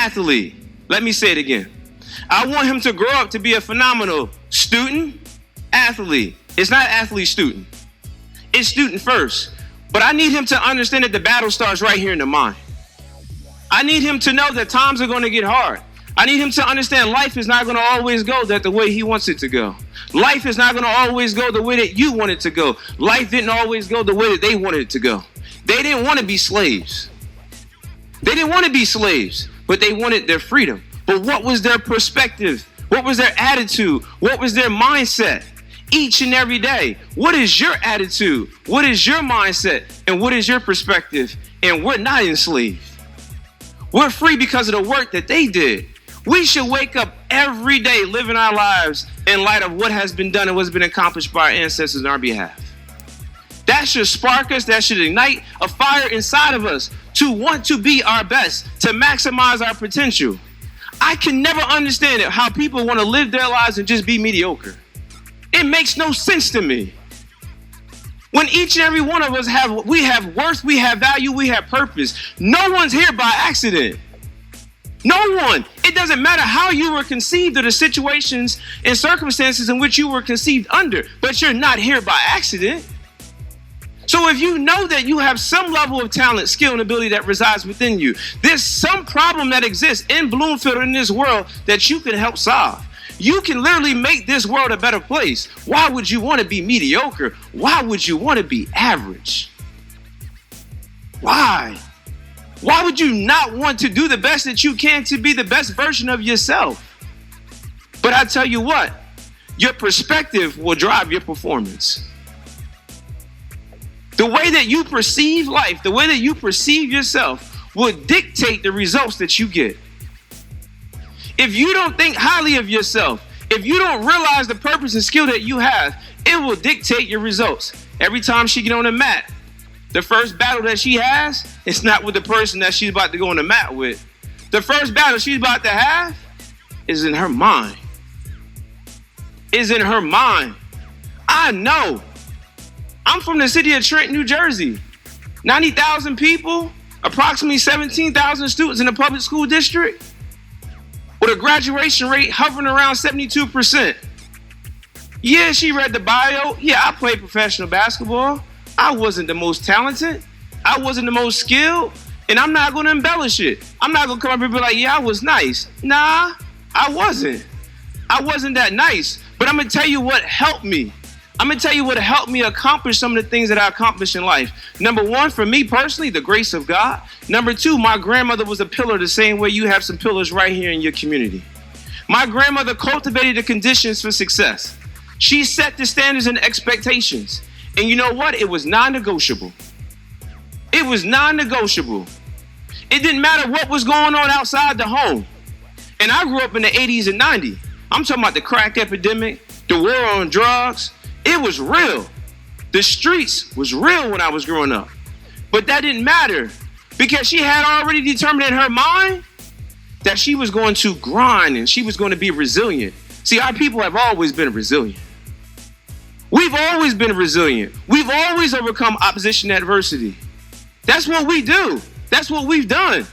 athlete. Let me say it again. I want him to grow up to be a phenomenal student, athlete. It's not athlete, student. It's student first. But I need him to understand that the battle starts right here in the mind. I need him to know that times are going to get hard. I need him to understand life is not going to always go the way he wants it to go. Life is not going to always go the way that you want it to go. Life didn't always go the way that they wanted it to go. They didn't want to be slaves. They didn't want to be slaves, but they wanted their freedom. But what was their perspective? What was their attitude? What was their mindset? Each and every day, what is your attitude? What is your mindset? And what is your perspective? And we're not enslaved. We're free because of the work that they did. We should wake up every day living our lives in light of what has been done and what's been accomplished by our ancestors on our behalf. That should spark us. That should ignite a fire inside of us to want to be our best, to maximize our potential. I can never understand it, how people want to live their lives and just be mediocre. It makes no sense to me. When each and every one of us have worth, we have value, we have purpose. No one's here by accident. No one. It doesn't matter how you were conceived or the situations and circumstances in which you were conceived under, but you're not here by accident. So if you know that you have some level of talent, skill, and ability that resides within you, there's some problem that exists in Bloomfield in this world that you can help solve. You can literally make this world a better place. Why would you want to be mediocre? Why would you want to be average? Why? Why would you not want to do the best that you can to be the best version of yourself? But I tell you what, your perspective will drive your performance. The way that you perceive life, the way that you perceive yourself will dictate the results that you get. If you don't think highly of yourself, if you don't realize the purpose and skill that you have, it will dictate your results. Every time she get on the mat, the first battle that she has, it's not with the person that she's about to go on the mat with. The first battle she's about to have is in her mind. Is in her mind. I know. I'm from the city of Trenton, New Jersey. 90,000 people, approximately 17,000 students in the public school district, with a graduation rate hovering around 72%. Yeah, she read the bio. Yeah, I played professional basketball. I wasn't the most talented. I wasn't the most skilled. And I'm not going to embellish it. I'm not going to come up here and be like, yeah, I was nice. Nah, I wasn't. I wasn't that nice. But I'm going to tell you what helped me. I'm going to tell you what helped me accomplish some of the things that I accomplished in life. Number one, for me personally, the grace of God. Number two, my grandmother was a pillar the same way you have some pillars right here in your community. My grandmother cultivated the conditions for success. She set the standards and expectations. And you know what? It was non-negotiable. It was non-negotiable. It didn't matter what was going on outside the home. And I grew up in the 80s and 90s. I'm talking about the crack epidemic, the war on drugs. It was real. The streets was real when I was growing up. But that didn't matter because she had already determined in her mind that she was going to grind and she was going to be resilient. See, our people have always been resilient. We've always been resilient. We've always overcome opposition and adversity. That's what we do. That's what we've done.